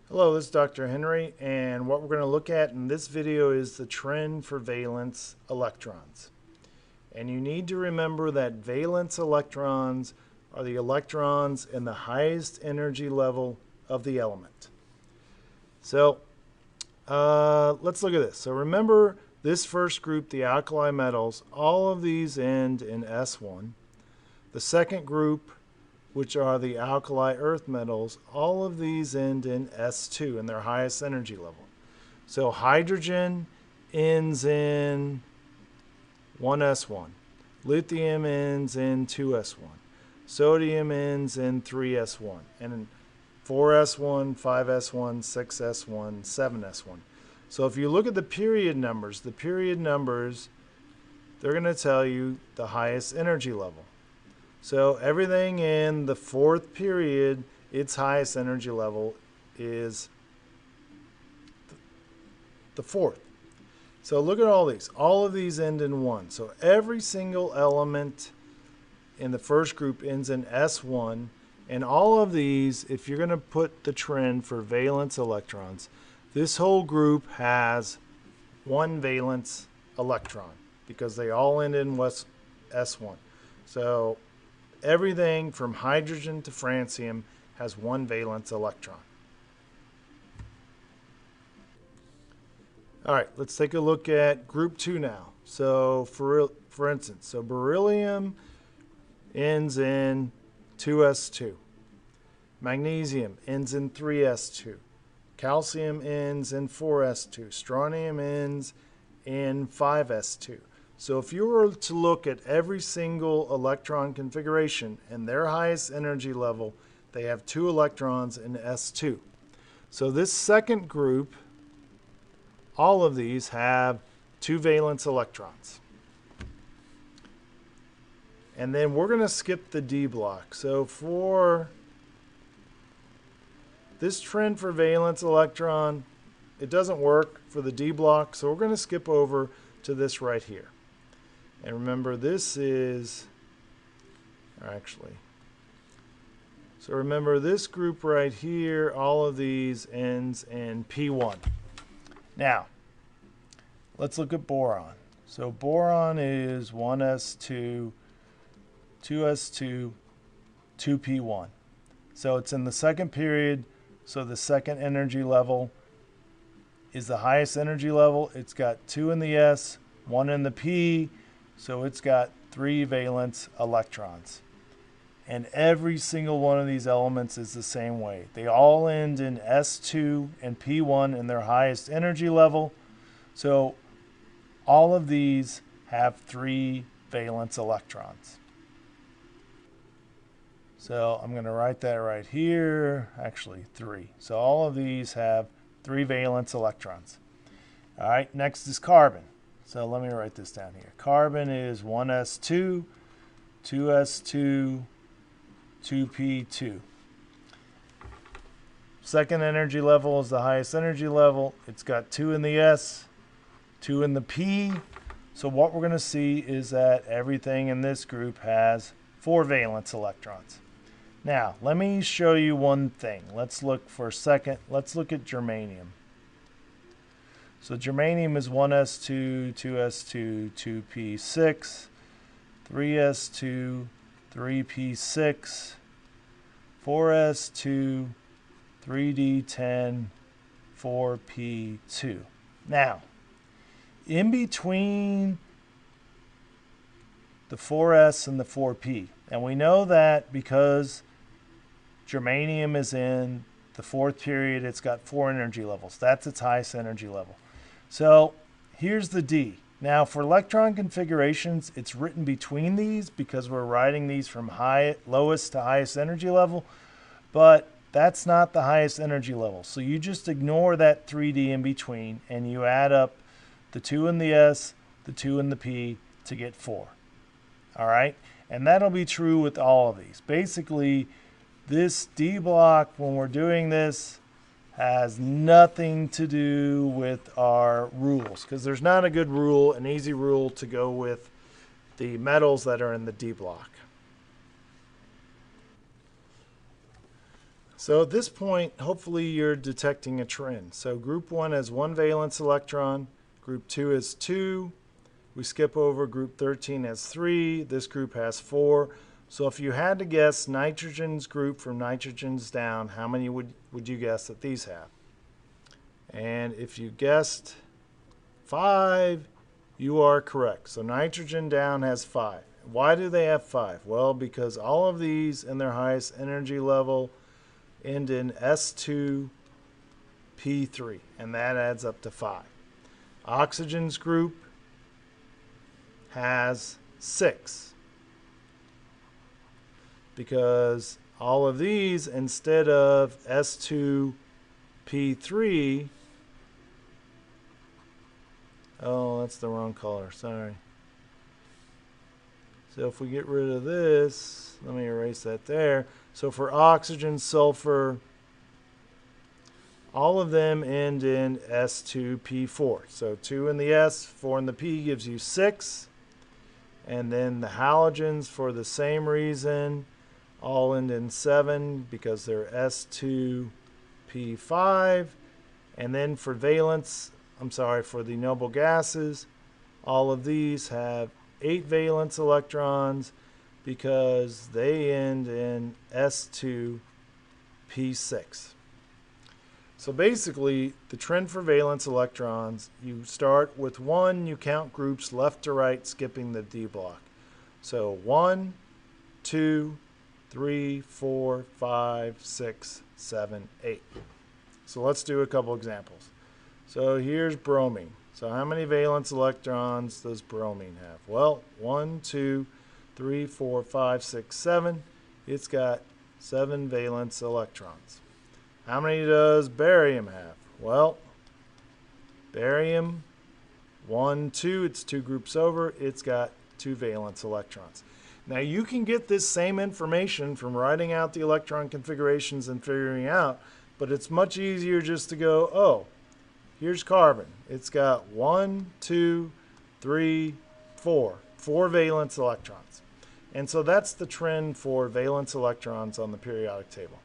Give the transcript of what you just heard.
Hello, this is Dr. Henry, and what we're going to look at in this video is the trend for valence electrons. And you need to remember that valence electrons are the electrons in the highest energy level of the element. So let's look at this. So remember this first group, the alkali metals, all of these end in S1. The second group, which are the alkali earth metals, all of these end in S2 in their highest energy level. So hydrogen ends in 1s1. Lithium ends in 2s1. Sodium ends in 3s1. And in 4s1, 5s1, 6s1, 7s1. So if you look at the period numbers, they're going to tell you the highest energy level. So everything in the fourth period, its highest energy level is the fourth. So look at all these. All of these end in 1. So every single element in the first group ends in S1. And all of these, if you're going to put the trend for valence electrons, this whole group has one valence electron because they all end in S1. So everything from hydrogen to francium has one valence electron. All right, let's take a look at group 2 now. So for instance, so beryllium ends in 2s2. Magnesium ends in 3s2. Calcium ends in 4s2. Strontium ends in 5s2. So if you were to look at every single electron configuration and their highest energy level, they have 2 electrons in S2. So this second group, all of these have 2 valence electrons. And then we're going to skip the D block. So for this trend for valence electron, it doesn't work for the D block, so we're going to skip over to this right here. And remember, this is, so remember this group right here, all of these ends in P1. Now, let's look at boron. So boron is 1s2, 2s2, 2p1. So it's in the second period, so the second energy level is the highest energy level. It's got 2 in the S, 1 in the P, so it's got 3 valence electrons. And every single one of these elements is the same way. They all end in S2 and P1 in their highest energy level. So all of these have 3 valence electrons. So I'm going to write that right here. Actually, 3. So all of these have 3 valence electrons. All right, next is carbon. So let me write this down here. Carbon is 1s2, 2s2, 2p2. Second energy level is the highest energy level. It's got 2 in the S, 2 in the P. So what we're going to see is that everything in this group has 4 valence electrons. Now, let me show you one thing. Let's look for a second. Let's look at germanium. So germanium is 1s2, 2s2, 2p6, 3s2, 3p6, 4s2, 3d10, 4p2. Now, in between the 4s and the 4p, and we know that because germanium is in the fourth period, it's got 4 energy levels. That's its highest energy level. So here's the D. Now for electron configurations, it's written between these because we're writing these from lowest to highest energy level, but that's not the highest energy level. So you just ignore that 3D in between and you add up the 2 in the S, the 2 in the P to get 4. All right, and that'll be true with all of these. Basically, this D block, when we're doing this, has nothing to do with our rules because there's not a good rule, an easy rule to go with the metals that are in the D block. So at this point, hopefully you're detecting a trend. So group 1 has 1 valence electron, group 2 has 2, we skip over group 13 has 3, this group has 4. So if you had to guess nitrogen's group from nitrogen's down, how many would you guess that these have? And if you guessed 5, you are correct. So nitrogen down has 5. Why do they have 5? Well, because all of these in their highest energy level end in S2P3, and that adds up to 5. Oxygen's group has 6, because all of these, instead of S2P3, oh, that's the wrong color, sorry. So if we get rid of this, let me erase that there. So for oxygen, sulfur, all of them end in S2P4. So 2 in the S, 4 in the P gives you 6. And then the halogens, for the same reason, all end in 7 because they're S2P5. And then for valence, for the noble gases, all of these have 8 valence electrons because they end in S2P6. So basically, the trend for valence electrons, you start with 1, you count groups left to right, skipping the D block. So 1, 2, 3, 4, 5, 6, 7, 8. So let's do a couple examples. So here's bromine. So how many valence electrons does bromine have? Well, 1, 2, 3, 4, 5, 6, 7. It's got 7 valence electrons. How many does barium have? Well, barium, 1, 2, it's 2 groups over. It's got 2 valence electrons. Now you can get this same information from writing out the electron configurations and figuring out, but it's much easier just to go, oh, here's carbon. It's got 1, 2, 3, 4. 4 valence electrons. And so that's the trend for valence electrons on the periodic table.